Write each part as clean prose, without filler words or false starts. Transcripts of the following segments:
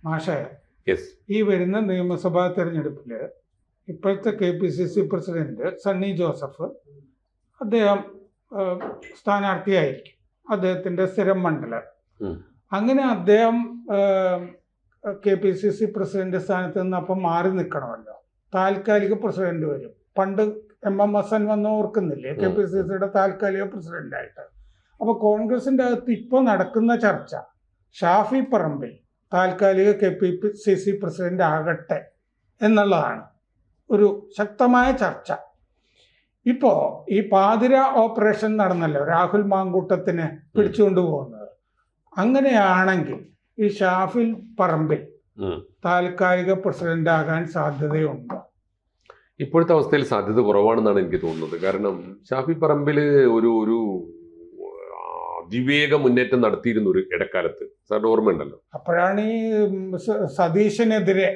മാഷേ, ഈ വരുന്ന നിയമസഭാ തെരഞ്ഞെടുപ്പിൽ ഇപ്പോഴത്തെ KPCC പ്രസിഡന്റ് സണ്ണി ജോസഫ് അദ്ദേഹം സ്ഥാനാർത്ഥിയായിരിക്കും, അദ്ദേഹത്തിന്റെ സ്ഥിരം മണ്ഡലം. അങ്ങനെ അദ്ദേഹം KPCC പ്രസിഡന്റ് സ്ഥാനത്ത് നിന്ന് അപ്പം മാറി നിൽക്കണമല്ലോ, താൽക്കാലിക പ്രസിഡന്റ് വരും. പണ്ട് MM ഹസൻ വന്ന് ഓർക്കുന്നില്ലേ, KPCCയുടെ താൽക്കാലിക പ്രസിഡന്റായിട്ട്. അപ്പോൾ കോൺഗ്രസിന്റെ അകത്ത് ഇപ്പോൾ നടക്കുന്ന ചർച്ച ഷാഫി പറമ്പിൽ താൽക്കാലിക KPCC പ്രസിഡന്റ് ആകട്ടെ എന്നുള്ളതാണ് ഒരു ശക്തമായ ചർച്ച. ഇപ്പോൾ ഈ പാതിര ഓപ്പറേഷൻ നടന്നല്ലോ, രാഹുൽ മാങ്കൂട്ടത്തിനെ പിടിച്ചുകൊണ്ടുപോകുന്നത്. അങ്ങനെയാണെങ്കിൽ ഈ ഷാഫി പറമ്പിൽ താൽക്കാലിക പ്രസിഡന്റ് ആകാൻ സാധ്യതയുണ്ടോ? ഇപ്പോഴത്തെ അവസ്ഥയിൽ സാധ്യത കുറവാണെന്നാണ് എനിക്ക് തോന്നുന്നത്. കാരണം ഷാഫി പറമ്പിൽ ഒരു അതിവേഗ മുന്നേറ്റം നടത്തിയിരുന്ന ഒരു ഇടക്കാലത്ത്, സാറിന് ഓർമ്മയുണ്ടല്ലോ. അപ്പോഴാണ് ഈ സതീശനെതിരെ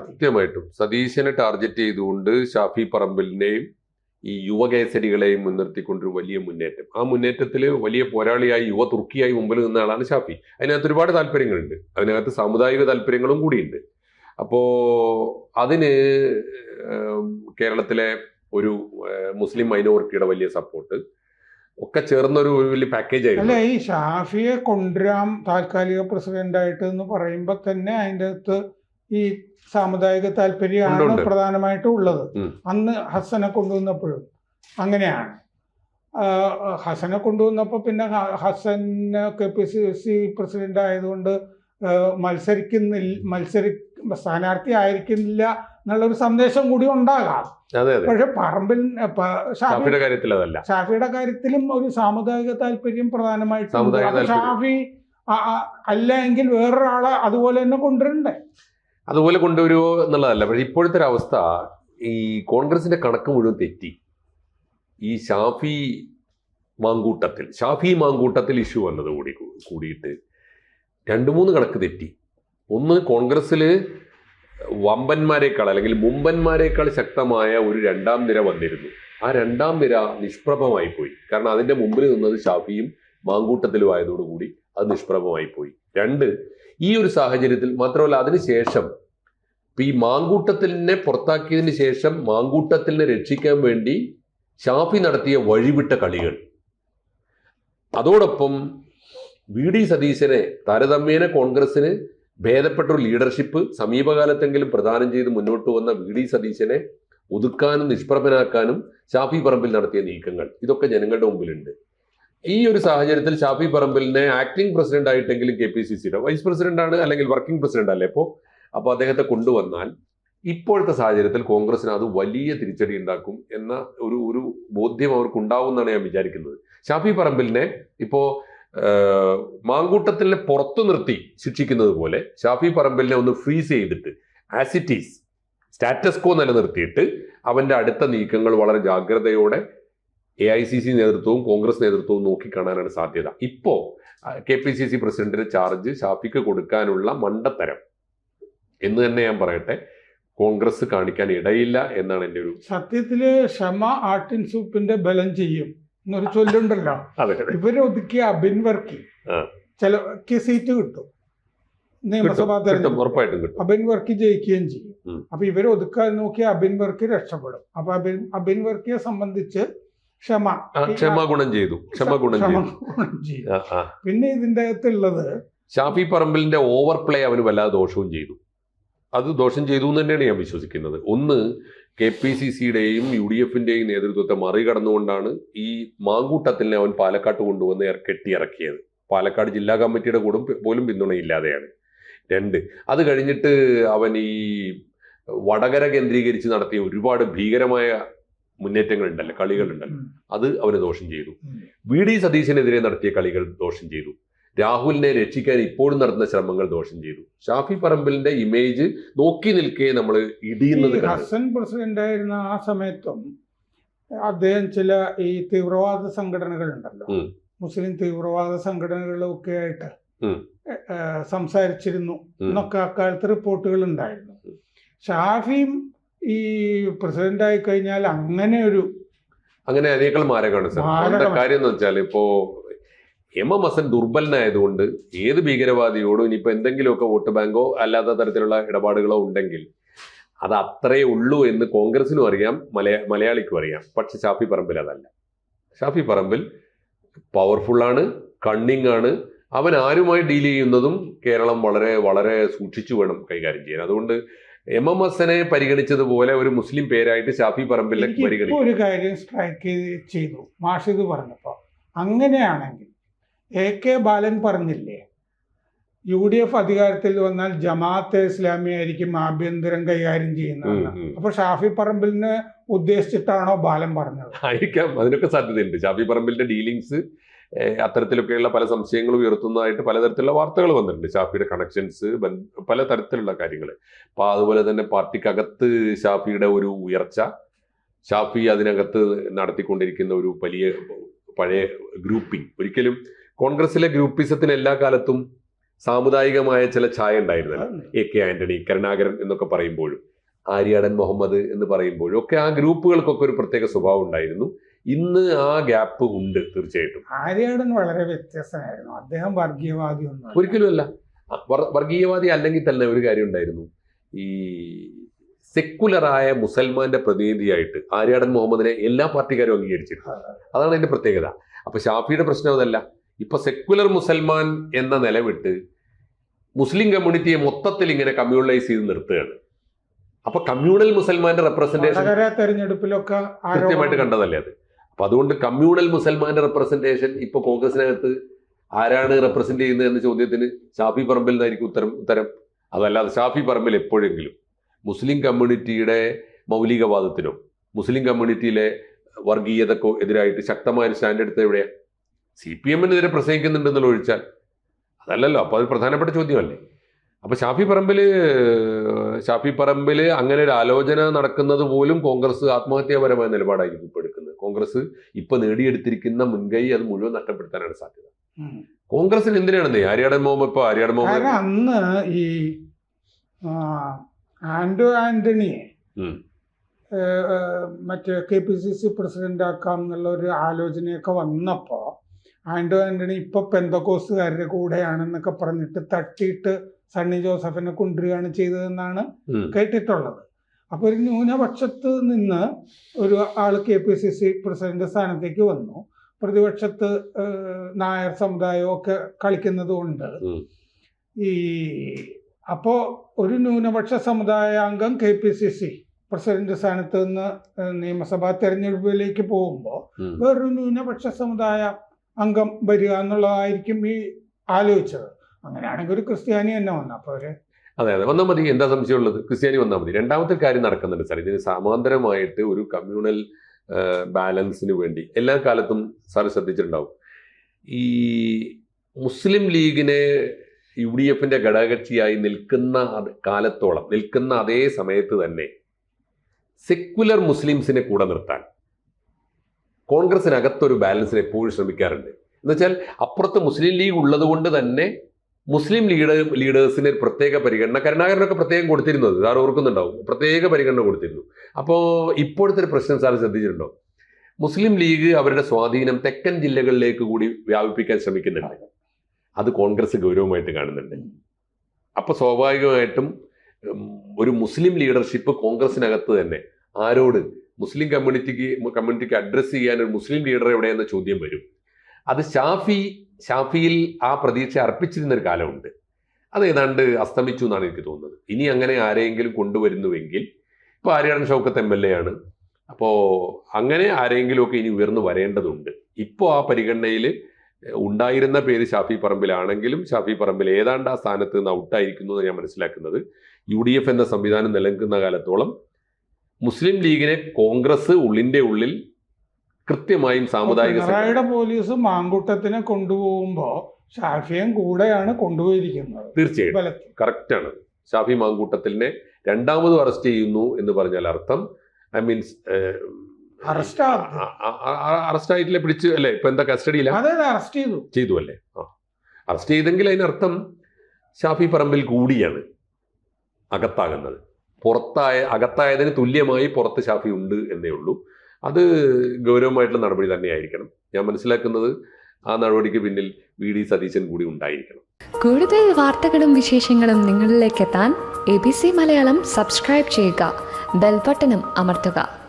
കൃത്യമായിട്ടും സതീശനെ ടാർഗറ്റ് ചെയ്തുകൊണ്ട് ഷാഫി പറമ്പിലിനെയും ഈ യുവകേസരികളെയും മുൻനിർത്തിക്കൊണ്ടൊരു വലിയ മുന്നേറ്റം. ആ മുന്നേറ്റത്തിൽ വലിയ പോരാളിയായി യുവ തുർക്കിയായി മുമ്പിൽ നിന്ന ആളാണ് ഷാഫി. അതിനകത്ത് ഒരുപാട് താല്പര്യങ്ങളുണ്ട്, അതിനകത്ത് സാമുദായിക താല്പര്യങ്ങളും കൂടിയുണ്ട്. അപ്പോൾ അതിന് കേരളത്തിലെ ഒരു മുസ്ലിം മൈനോറിറ്റിയുടെ വലിയ സപ്പോർട്ട് ഒക്കെ ചേർന്നൊരു വലിയ പാക്കേജ് ആയിരുന്നു. അല്ല, ഈ ഷാഫിയെ കൊണ്ടുവരാം താൽക്കാലിക പ്രസിഡന്റായിട്ട് എന്ന് പറയുമ്പോൾ തന്നെ അതിൻ്റെ അകത്ത് ഈ സാമുദായിക താല്പര്യമാണ് പ്രധാനമായിട്ടും ഉള്ളത്. അന്ന് ഹസനെ കൊണ്ടുവന്നപ്പോഴും അങ്ങനെയാണ്. ഹസനെ കൊണ്ടുവന്നപ്പോൾ പിന്നെ ഹസൻ KPCC പ്രസിഡന്റ് ആയതുകൊണ്ട് സ്ഥാനാർത്ഥി ആയിരിക്കുന്നില്ല എന്നുള്ളൊരു സന്ദേശം കൂടി ഉണ്ടാകാം. പക്ഷെ പറമ്പിൽ ഷാഫിയുടെ കാര്യത്തിലും ഒരു സാമുദായിക താല്പര്യം പ്രധാനമായിട്ടും. ഷാഫി അല്ല എങ്കിൽ വേറൊരാളെ അതുപോലെ തന്നെ കൊണ്ടുവരണ്ടേ? അതുപോലെ കൊണ്ടുവരുമോ എന്നുള്ളതല്ല. പക്ഷെ ഇപ്പോഴത്തെ ഒരു അവസ്ഥ, ഈ കോൺഗ്രസിന്റെ കണക്ക് മുഴുവൻ തെറ്റി. ഈ ഷാഫി മാങ്കൂട്ടത്തിൽ ഇഷ്യൂ വന്നത് കൂടിയിട്ട് 2-3 കണക്ക് തെറ്റി. ഒന്ന്, കോൺഗ്രസ്സിൽ വമ്പന്മാരെക്കാൾ അല്ലെങ്കിൽ മുമ്പന്മാരെക്കാൾ ശക്തമായ ഒരു 2ാം നിര വന്നിരുന്നു. ആ 2ാം നിര നിഷ്പ്രഭമായി പോയി. കാരണം അതിന്റെ മുമ്പിൽ നിന്നത് ഷാഫിയും മാങ്കൂട്ടത്തിലും ആയതോടുകൂടി അത് നിഷ്പ്രഭമായി പോയി. 2, ഈ ഒരു സാഹചര്യത്തിൽ മാത്രമല്ല, അതിനുശേഷം ഈ മാങ്കൂട്ടത്തിനെ പുറത്താക്കിയതിന് ശേഷം മാങ്കൂട്ടത്തിനെ രക്ഷിക്കാൻ വേണ്ടി ഷാഫി നടത്തിയ വഴിവിട്ട കളികൾ, അതോടൊപ്പം VD സതീശനെ താരതമ്യേന കോൺഗ്രസിന് ഭേദപ്പെട്ട ഒരു ലീഡർഷിപ്പ് സമീപകാലത്തെങ്കിലും പ്രദാനം ചെയ്ത് മുന്നോട്ട് വന്ന VD സതീശനെ ഒതുക്കാനും നിഷ്പ്രഭനാക്കാനും ഷാഫി പറമ്പിൽ നടത്തിയ നീക്കങ്ങൾ, ഇതൊക്കെ ജനങ്ങളുടെ മുമ്പിലുണ്ട്. ഈ ഒരു സാഹചര്യത്തിൽ ഷാഫി പറമ്പിലിനെ ആക്ടിംഗ് പ്രസിഡന്റ് ആയിട്ടെങ്കിലും KPCCയുടെ വൈസ് പ്രസിഡന്റ് ആണ്, അല്ലെങ്കിൽ വർക്കിംഗ് പ്രസിഡന്റ് അല്ലേ അപ്പോൾ അദ്ദേഹത്തെ കൊണ്ടുവന്നാൽ ഇപ്പോഴത്തെ സാഹചര്യത്തിൽ കോൺഗ്രസിന് അത് വലിയ തിരിച്ചടി ഉണ്ടാക്കും എന്ന ഒരു ബോധ്യം അവർക്ക് ഉണ്ടാവും എന്നാണ് ഞാൻ വിചാരിക്കുന്നത്. ഷാഫി പറമ്പിലിനെ ഇപ്പോൾ മാങ്കൂട്ടത്തിനെ പുറത്തു നിർത്തി ശിക്ഷിക്കുന്നത് പോലെ ഷാഫി പറമ്പിലിനെ ഒന്ന് ഫ്രീസ് ചെയ്തിട്ട് as it is status quo നിലനിർത്തിയിട്ട് അവന്റെ അടുത്ത നീക്കങ്ങൾ വളരെ ജാഗ്രതയോടെ AICC നേതൃത്വവും കോൺഗ്രസ് നേതൃത്വവും നോക്കിക്കാണാനാണ് സാധ്യത. ഇപ്പോൾ KPCC പ്രസിഡന്റിന്റെ ചാർജ് ഷാഫിക്ക് കൊടുക്കാനുള്ള മണ്ടത്തരം എന്ന് തന്നെ ഞാൻ പറയട്ടെ, കോൺഗ്രസ് കാണിക്കാൻ ഇടയില്ല എന്നാണ് എൻ്റെ ഒരു. സത്യത്തില് ക്ഷമ ആട്ടിൻ സൂപ്പിന്റെ ബലം ചെയ്യും എന്നൊരു ചൊല്ലുണ്ടല്ലോ. ഇവര് ഒതുക്കിയ അബിൻ വർക്കി ചിലക്ക് സീറ്റ് കിട്ടും, നിയമസഭാ തെരഞ്ഞെടുപ്പ് അബിൻ വർക്കി ജയിക്കുകയും ചെയ്യും. അപ്പൊ ഇവര് ഒതുക്കാൻ നോക്കിയ അബിൻ വർക്കി രക്ഷപ്പെടും. അപ്പൊ അബിൻ വർക്കിയെ സംബന്ധിച്ച് ക്ഷമ ഗുണം ചെയ്തു. പിന്നെ ഇതിന്റെ അകത്തുള്ളത് ഷാഫി പറമ്പിലിന്റെ ഓവർ പ്ലേ അവന് വല്ലാതെ ദോഷവും ചെയ്തു. അത് ദോഷം ചെയ്തു എന്ന് തന്നെയാണ് ഞാൻ വിശ്വസിക്കുന്നത്. ഒന്ന്, KPCCയുടെയും UDFന്റെയും നേതൃത്വത്തെ മറികടന്നുകൊണ്ടാണ് ഈ മാങ്കൂട്ടത്തിനെ അവൻ പാലക്കാട്ട് കൊണ്ടുവന്ന് കെട്ടിയിറക്കിയത്. പാലക്കാട് ജില്ലാ കമ്മിറ്റിയുടെ പോലും പിന്തുണയില്ലാതെയാണ്. 2, അത് കഴിഞ്ഞിട്ട് അവൻ ഈ വടകര കേന്ദ്രീകരിച്ച് നടത്തിയ ഒരുപാട് ഭീകരമായ മുന്നേറ്റങ്ങളുണ്ടല്ലോ, കളികളുണ്ടല്ലോ, അത് അവന് ദോഷം ചെയ്തു. VD സതീശനെതിരെ നടത്തിയ കളികൾ ദോഷം ചെയ്തു. രാഹുലിനെ രക്ഷിക്കാൻ ഇപ്പോഴും നടത്തുന്ന ശ്രമങ്ങൾ ദോഷം ചെയ്തു. ഷാഫി പറമ്പിലിന്റെ ഇമേജ് നോക്കി നിൽക്കെ നമ്മൾ ഇടിയുന്നത്. ഹസൻ പ്രസിഡന്റ് ആയിരുന്ന ആ സമയത്തും അദ്ദേഹം ചില ഈ തീവ്രവാദ സംഘടനകൾ ഉണ്ടല്ലോ, മുസ്ലിം തീവ്രവാദ സംഘടനകളൊക്കെ ആയിട്ട് സംസാരിച്ചിരുന്നു എന്നൊക്കെ അക്കാലത്ത് റിപ്പോർട്ടുകൾ ഉണ്ടായിരുന്നു. ഷാഫിയും ഈ പ്രസിഡന്റ് ആയി കഴിഞ്ഞാൽ അങ്ങനെ അതിനേക്കാൾ മാരകമാണ് സാർ. കാര്യം എന്ന് വെച്ചാൽ ഇപ്പോ എം ഹസൻ ദുർബലനായതുകൊണ്ട് ഏത് ഭീകരവാദിയോടും ഇനിയിപ്പോൾ എന്തെങ്കിലുമൊക്കെ വോട്ട് ബാങ്കോ അല്ലാത്ത തരത്തിലുള്ള ഇടപാടുകളോ ഉണ്ടെങ്കിൽ അത് അത്രയേ ഉള്ളൂ എന്ന് കോൺഗ്രസിനും അറിയാം, മലയാളിക്കും അറിയാം. പക്ഷെ ഷാഫി പറമ്പിൽ അതല്ല. ഷാഫി പറമ്പിൽ പവർഫുള്ളാണ്, കണ്ണിങ് ആണ്. അവൻ ആരുമായി ഡീൽ ചെയ്യുന്നതും കേരളം വളരെ വളരെ സൂക്ഷിച്ചു വേണം കൈകാര്യം ചെയ്യാൻ. അതുകൊണ്ട് എം ഹസനെ പരിഗണിച്ചതുപോലെ ഒരു മുസ്ലിം പേരായിട്ട് ഷാഫി പറമ്പിലെ പരിഗണിക്കും. ഒരു കാര്യം സ്ട്രൈക്ക് ചെയ്തു മാഷിദ് പറഞ്ഞപ്പോൾ, അങ്ങനെയാണെങ്കിൽ AK ബാലൻ പറഞ്ഞില്ലേ UDF അധികാരത്തിൽ വന്നാൽ ജമാഅത്തെ ഇസ്ലാമി ആയിരിക്കും ആഭ്യന്തരം കൈകാര്യം ചെയ്യുന്നതെന്ന്. അപ്പൊ ഷാഫി പറമ്പിലിനെ ഉദ്ദേശിച്ചിട്ടാണോ ബാലൻ പറഞ്ഞത്? ആയിരിക്കാം, അതിനൊക്കെ സാധ്യതയുണ്ട്. ഷാഫി പറമ്പിലിന്റെ ഡീലിങ്സ് അത്തരത്തിലൊക്കെയുള്ള പല സംശയങ്ങളും ഉയർത്തുന്നതായിട്ട് പലതരത്തിലുള്ള വാർത്തകൾ വന്നിട്ടുണ്ട്. ഷാഫിയുടെ കണക്ഷൻസ്, പലതരത്തിലുള്ള കാര്യങ്ങൾ. അപ്പോൾ അതുപോലെ തന്നെ പാർട്ടിക്കകത്ത് ഷാഫിയുടെ ഒരു ഉയർച്ച, ഷാഫി അതിനകത്ത് നടത്തിക്കൊണ്ടിരിക്കുന്ന ഒരു വലിയ പഴയ ഗ്രൂപ്പിംഗ്. ഒരിക്കലും കോൺഗ്രസിലെ ഗ്രൂപ്പിസത്തിന് എല്ലാ കാലത്തും സാമുദായികമായ ചില ഛായ ഉണ്ടായിരുന്നല്ലോ. AK ആന്റണി, കരുണാകരൻ എന്നൊക്കെ പറയുമ്പോഴും ആര്യാടൻ മുഹമ്മദ് എന്ന് പറയുമ്പോഴും ഒക്കെ ആ ഗ്രൂപ്പുകൾക്കൊക്കെ ഒരു പ്രത്യേക സ്വഭാവം ഉണ്ടായിരുന്നു. ഇന്ന് ആ ഗ്യാപ്പ് ഉണ്ട് തീർച്ചയായിട്ടും. ആര്യാടൻ വളരെ വ്യത്യസ്തനായിരുന്നു. അദ്ദേഹം വർഗീയവാദി ഒന്നും ഒരിക്കലുമല്ല. വർഗീയവാദി അല്ലെങ്കിൽ തന്നെ ഒരു കാര്യം ഉണ്ടായിരുന്നു. ഈ സെക്കുലറായ മുസൽമാന്റെ പ്രതിനിധിയായിട്ട് ആര്യാടൻ മുഹമ്മദിനെ എല്ലാ പാർട്ടിക്കാരും അംഗീകരിച്ചിരുന്നു. അതാണ് അതിന്റെ പ്രത്യേകത. അപ്പൊ ഷാഫിയുടെ പ്രശ്നം അതല്ല. ഇപ്പൊ സെക്കുലർ മുസൽമാൻ എന്ന നിലവിട്ട് മുസ്ലിം കമ്മ്യൂണിറ്റിയെ മൊത്തത്തിൽ ഇങ്ങനെ കമ്മ്യൂണലൈസ് ചെയ്ത് നിർത്തുകയാണ്. അപ്പൊ കമ്മ്യൂണൽ മുസൽമാന്റെ റെപ്രസെന്റേഷൻ തെരഞ്ഞെടുപ്പിലൊക്കെ കൃത്യമായിട്ട് കണ്ടതല്ലേ അത്. അപ്പൊ അതുകൊണ്ട് കമ്മ്യൂണൽ മുസൽമാന്റെ റെപ്രസെന്റേഷൻ ഇപ്പൊ കോൺഗ്രസിനകത്ത് ആരാണ് റെപ്രസെന്റ് ചെയ്യുന്നത് എന്ന ചോദ്യത്തിന് ഷാഫി പറമ്പിൽ നിന്നായിരിക്കും ഉത്തരം. അതല്ലാതെ ഷാഫി പറമ്പിൽ എപ്പോഴെങ്കിലും മുസ്ലിം കമ്മ്യൂണിറ്റിയുടെ മൗലികവാദത്തിനോ മുസ്ലിം കമ്മ്യൂണിറ്റിയിലെ വർഗീയതക്കോ എതിരായിട്ട് ശക്തമായ സ്റ്റാൻഡ് എടുത്ത് എവിടെയാണ്? CPM-നെതിരെ പ്രസംഗിക്കുന്നുണ്ടെന്നുള്ള ഒഴിച്ചാൽ അതല്ലല്ലോ. അപ്പോൾ അത് പ്രധാനപ്പെട്ട ചോദ്യമല്ലേ. അപ്പോൾ ഷാഫി പറമ്പിൽ അങ്ങനെ ഒരു ആലോചന നടക്കുന്നത് പോലും കോൺഗ്രസ് ആത്മഹത്യാപരമായ നിലപാടായിരിക്കും ഇപ്പോൾ എടുക്കുന്നത്. കോൺഗ്രസ് ഇപ്പൊ നേടിയെടുത്തിരിക്കുന്ന മുൻകൈ അത് മുഴുവൻ നഷ്ടപ്പെടുത്താനാണ് സാധ്യത. കോൺഗ്രസിന് എന്തിനാണെന്നേ ആര്യാടൻ മുഹമ്മദ് അന്ന് ഈ ആന്റണിയെ മറ്റേ KPCC പ്രസിഡന്റ് ആക്കാം എന്നുള്ള ഒരു ആലോചനയൊക്കെ വന്നപ്പോൾ ആന്റണി ഇപ്പൊ പെന്തക്കോസ്തുകാരുടെ കൂടെയാണെന്നൊക്കെ പറഞ്ഞിട്ട് തട്ടിയിട്ട് സണ്ണി ജോസഫിനെ കൊണ്ടുവരികയാണ് ചെയ്തതെന്നാണ് കേട്ടിട്ടുള്ളത്. അപ്പൊ ഒരു ന്യൂനപക്ഷത്ത് നിന്ന് ഒരു ആള് KPCC പ്രസിഡന്റ് സ്ഥാനത്തേക്ക് വന്നു. പ്രതിപക്ഷത്ത് നായർ സമുദായമൊക്കെ കളിക്കുന്നത് കൊണ്ട് അപ്പോ ഒരു ന്യൂനപക്ഷ സമുദായാംഗം KPCC പ്രസിഡന്റ് സ്ഥാനത്ത് നിന്ന് നിയമസഭാ തെരഞ്ഞെടുപ്പിലേക്ക് പോകുമ്പോൾ വേറൊരു ന്യൂനപക്ഷ സമുദായ അംഗം വരിക എന്നുള്ളതായിരിക്കും ഈ ആലോചിച്ചത്. അങ്ങനെയാണെങ്കിൽ ഒരു ക്രിസ്ത്യാനി തന്നെ വന്നു. അപ്പോൾ അതെ വന്നാൽ മതി, എന്താ സംശയമുള്ളത്? ക്രിസ്ത്യാനി വന്നാൽ മതി. രണ്ടാമത്തെ കാര്യം നടക്കുന്നുണ്ട് സാർ, ഇതിന് സമാന്തരമായിട്ട് ഒരു കമ്മ്യൂണൽ ബാലൻസിന് വേണ്ടി എല്ലാ കാലത്തും സാർ ശ്രദ്ധിച്ചിട്ടുണ്ടാവും. ഈ മുസ്ലിം ലീഗിനെ UDF-ന്റെ ഘടകകക്ഷിയായി നിൽക്കുന്ന കാലത്തോളം നിൽക്കുന്ന അതേ സമയത്ത് തന്നെ സെക്യുലർ മുസ്ലിംസിനെ കൂടെ നിർത്താൻ കോൺഗ്രസിനകത്തൊരു ബാലൻസിന് എപ്പോഴും ശ്രമിക്കാറുണ്ട്. എന്നുവെച്ചാൽ അപ്പുറത്ത് മുസ്ലിം ലീഗ് ഉള്ളത് കൊണ്ട് തന്നെ മുസ്ലിം ലീഡേഴ്സിന് പ്രത്യേക പരിഗണന കരുണാകരനൊക്കെ പ്രത്യേകം കൊടുത്തിരുന്നത് സാർ ഓർക്കുന്നുണ്ടാവും. പ്രത്യേക പരിഗണന കൊടുത്തിരുന്നു. അപ്പോൾ ഇപ്പോഴത്തെ ഒരു പ്രശ്നം സാർ ശ്രദ്ധിച്ചിട്ടുണ്ടോ? മുസ്ലിം ലീഗ് അവരുടെ സ്വാധീനം തെക്കൻ ജില്ലകളിലേക്ക് കൂടി വ്യാപിപ്പിക്കാൻ ശ്രമിക്കുന്നുണ്ട്. അത് കോൺഗ്രസ് ഗൗരവമായിട്ട് കാണുന്നുണ്ട്. അപ്പോൾ സ്വാഭാവികമായിട്ടും ഒരു മുസ്ലിം ലീഡർഷിപ്പ് കോൺഗ്രസിനകത്ത് തന്നെ ആരോട് മുസ്ലിം കമ്മ്യൂണിറ്റിക്ക് അഡ്രസ്സ് ചെയ്യാൻ ഒരു മുസ്ലിം ലീഡർ എവിടെയെന്ന ചോദ്യം വരും. അത് ഷാഫിയിൽ ആ പ്രതീക്ഷ അർപ്പിച്ചിരുന്ന ഒരു കാലമുണ്ട്. അത് ഏതാണ്ട് അസ്തമിച്ചു എന്നാണ് എനിക്ക് തോന്നുന്നത്. ഇനി അങ്ങനെ ആരെയെങ്കിലും കൊണ്ടുവരുന്നുവെങ്കിൽ, ഇപ്പോൾ ആര്യാടൻ ഷൗക്കത്ത് MLA ആണ്, അപ്പോൾ അങ്ങനെ ആരെങ്കിലുമൊക്കെ ഇനി ഉയർന്നു വരേണ്ടതുണ്ട്. ഇപ്പോൾ ആ പരിഗണനയിൽ ഉണ്ടായിരുന്ന പേര് ഷാഫി പറമ്പിലാണെങ്കിലും ഷാഫി പറമ്പിൽ ഏതാണ്ട് ആ സ്ഥാനത്ത് നിന്ന് ഔട്ടായിരിക്കുന്നു എന്ന് ഞാൻ മനസ്സിലാക്കുന്നത്. UDF എന്ന സംവിധാനം നിലനിൽക്കുന്ന കാലത്തോളം മുസ്ലിം ലീഗിനെ കോൺഗ്രസ് ഉള്ളിൽ കൃത്യമായും സാമുദായിക പോലീസ് മാങ്കൂട്ടത്തിനെ കൊണ്ടുപോകുമ്പോ ഷാഫിയും കൂടെയാണ് കൊണ്ടുപോയിരിക്കുന്നത്. തീർച്ചയായും കറക്റ്റാണ്. ഷാഫി മാങ്കൂട്ടത്തിനെ രണ്ടാമത് അറസ്റ്റ് ചെയ്യുന്നു എന്ന് പറഞ്ഞാൽ അർത്ഥം അറസ്റ്റ് ആയിട്ടില്ല, പിടിച്ച് അല്ലേ? ഇപ്പൊ എന്താ കസ്റ്റഡിയിലാണ്? അറസ്റ്റ് ചെയ്തു അല്ലേ? അറസ്റ്റ് ചെയ്തെങ്കിൽ അതിനർത്ഥം ഷാഫി പറമ്പിൽ കൂടിയാണ് അകത്താകുന്നത്. അകത്തായതിന് തുല്യമായി പുറത്ത് ഷാഫി ഉണ്ട് എന്നേ ഉള്ളൂ. അത് ഗൗരവമായിട്ടുള്ള നടപടി തന്നെയായിരിക്കണം. ഞാൻ മനസ്സിലാക്കുന്നത് ആ നടപടിക്ക് പിന്നിൽ വി.ഡി. സതീശൻ കൂടി ഉണ്ടായിരിക്കണം. കൂടുതൽ വാർത്തകളും വിശേഷങ്ങളും നിങ്ങളിലേക്ക് എത്താൻ ABC മലയാളം സബ്സ്ക്രൈബ് ചെയ്യുക, ബെൽബട്ടനും അമർത്തുക.